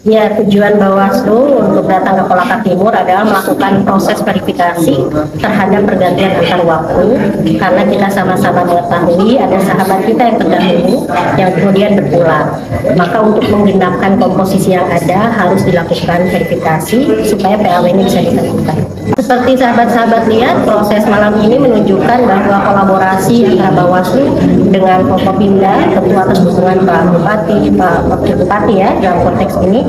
Ya, tujuan Bawaslu untuk datang ke Kolaka Timur adalah melakukan proses verifikasi terhadap pergantian antar waktu, karena kita sama-sama mengetahui ada sahabat kita yang terdahulu yang kemudian berpulang. Maka untuk menggenapkan komposisi yang ada harus dilakukan verifikasi supaya PAW ini bisa ditentukan. Seperti sahabat-sahabat lihat, proses malam ini menunjukkan bahwa kolaborasi antara Bawaslu dengan Forkopimda, tentu atas dukungan Pak Bupati, Pak Wakil Bupati ya dalam konteks ini,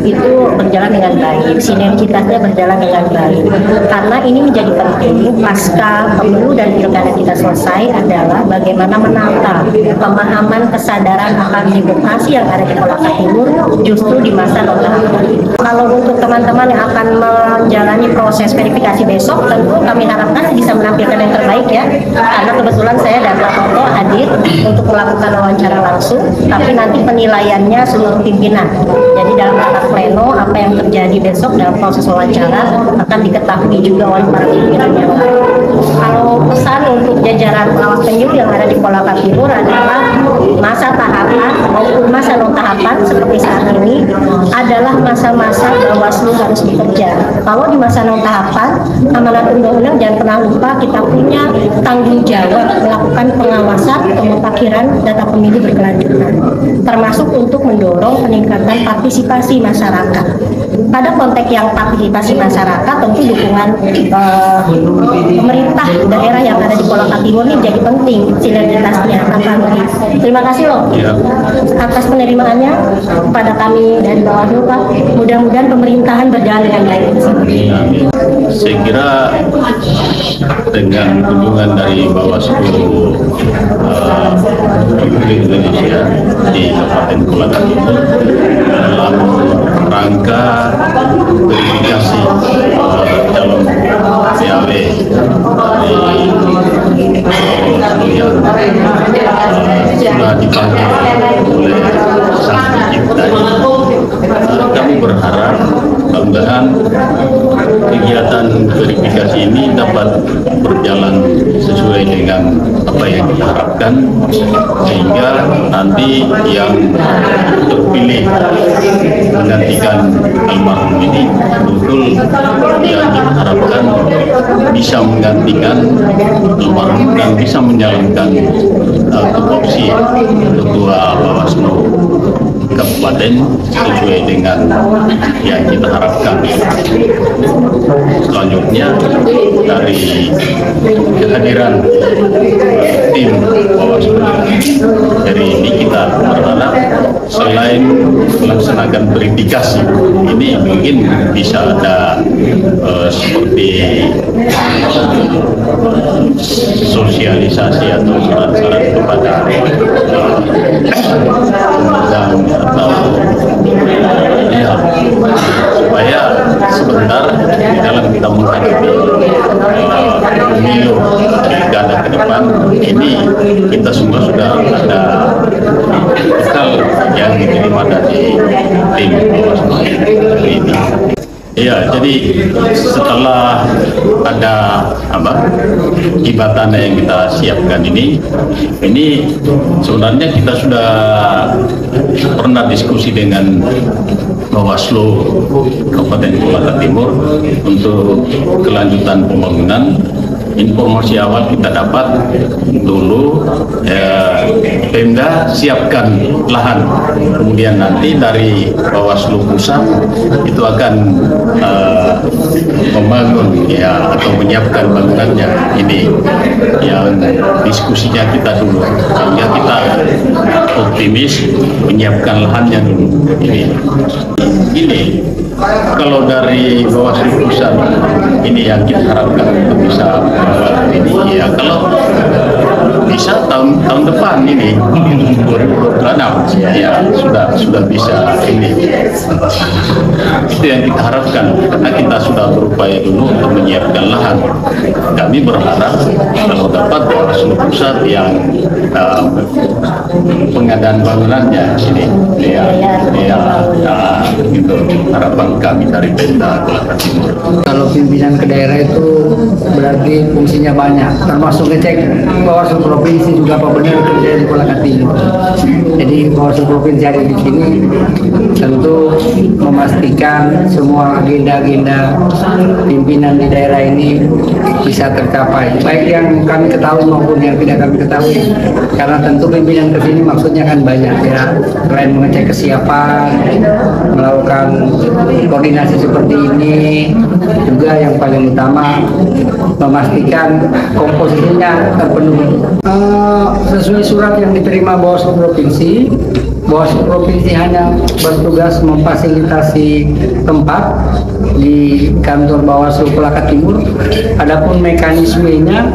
itu berjalan dengan baik, sinergitasnya berjalan dengan baik. Karena ini menjadi penting pasca pemilu dan pilkada kita selesai adalah bagaimana menata pemahaman kesadaran akan demokrasi yang ada di Kolaka Timur justru di masa non tahapan. Kalau untuk teman-teman yang akan menjalani proses verifikasi besok, tentu kami harapkan bisa menampilkan yang terbaik ya. Karena kebetulan saya dan Pak Toto hadir untuk melakukan wawancara langsung, tapi nanti penilaiannya seluruh pimpinan. Jadi dalam rapat pleno apa yang terjadi besok dalam proses wawancara akan diketahui juga oleh para pimpinan yang lain. Kalau pesan untuk jajaran pengawas pemilu yang ada di Kolaka Timur adalah masa tahapan maupun masa non tahapan seperti saat ini adalah masa-masa Bawaslu harus bekerja. Kalau di masa non tahapan, amanat undang-undang jangan pernah lupa kita punya tanggung jawab melakukan pengawasan pemutahiran data pemilih berkelanjutan, termasuk untuk mendorong peningkatan partisipasi masyarakat. Pada konteks yang partisipasi masyarakat, tentu dukungan pemerintah daerah yang ada di Kolaka Timur ini jadi penting sinergitasnya. Terima kasih loh atas penerimaannya kepada kami dari Bawaslu, Pak. Mudah-mudahan pemerintahan berjalan dengan baik. Saya kira dengan kunjungan dari Bawaslu Republik Indonesia di Kabupaten Kolaka Timur dalam rangka verifikasi calon PAW dari yang sudah dipanggil oleh sang pencipta ini, kami berharap mudah-mudahan kegiatan verifikasi ini dapat berjalan sesuai dengan apa yang kita harapkan, sehingga nanti yang terpilih menggantikan almarhum ini betul yang kita harapkan bisa menggantikan almarhum dan bisa menjalankan tupoksi Ketua Bawaslu Kabupaten sesuai dengan yang kita harapkan. Selanjutnya dari kehadiran tim Bawaslu dari ini kita berharap selain melaksanakan verifikasi ini mungkin bisa ada seperti sosialisasi atau saran-saran kepada atau ya, supaya sebentar di dalam kita menghadapi pemilu pilkada ke depan ini kita semua sudah ada bekal yang diterima dari tim Bawaslu ini. Ya, jadi setelah ada jembatan yang kita siapkan ini sebenarnya kita sudah pernah diskusi dengan Bawaslu Kabupaten Kolaka Timur untuk kelanjutan pembangunan. Informasi awal kita dapat dulu Pemda siapkan lahan, kemudian nanti dari Bawaslu Pusat itu akan membangun ya atau menyiapkan bangunannya. Ini yang diskusinya kita dulu, sehingga kita optimis menyiapkan lahannya dulu. Ini kalau dari Bawaslu Pusat ini yang kita harapkan untuk bisa ini ya, kalau bisa tahun depan ini 2026 ya sudah bisa ini. Itu yang kita harapkan, karena kita sudah berupaya dulu untuk menyiapkan lahan. Kami berharap kalau dapat Bawaslu Pusat yang pengadaan bangunannya ini itu harapan kami dari Pemda Kolaka Timur. Kalau pimpinan ke daerah itu berarti fungsinya banyak, termasuk ngecek Bawaslu provinsi juga apa benar kerja di Kolaka Timur. Jadi Bawaslu provinsi ada di sini tentu memastikan semua agenda-agenda pimpinan di daerah ini bisa tercapai, baik yang kami ketahui maupun yang tidak kami ketahui. Karena tentu pimpinan ke sini maksudnya kan banyak ya, selain mengecek kesiapan, melakukan koordinasi seperti ini, juga yang paling utama memastikan komposisinya terpenuhi. Sesuai surat yang diterima Bawaslu Provinsi, Bawaslu Provinsi hanya bertugas memfasilitasi tempat di kantor Bawaslu Kolaka Timur. Adapun mekanismenya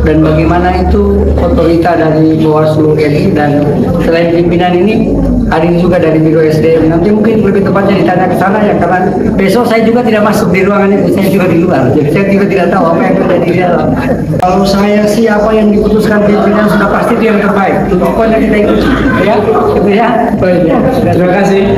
dan bagaimana itu otorita dari Bawaslu RI dan selain pimpinan ini hadir juga dari Biro SDM. Nanti mungkin lebih tepatnya ditanya ke sana ya, karena besok saya juga tidak masuk di ruangan itu, saya juga di luar. Jadi saya juga tidak tahu apa yang terjadi di dalam. Kalau saya sih apa yang diputuskan pimpinan sudah pasti itu yang terbaik. Pokoknya kita ikut ya. Itu ya. Baik. Terima kasih.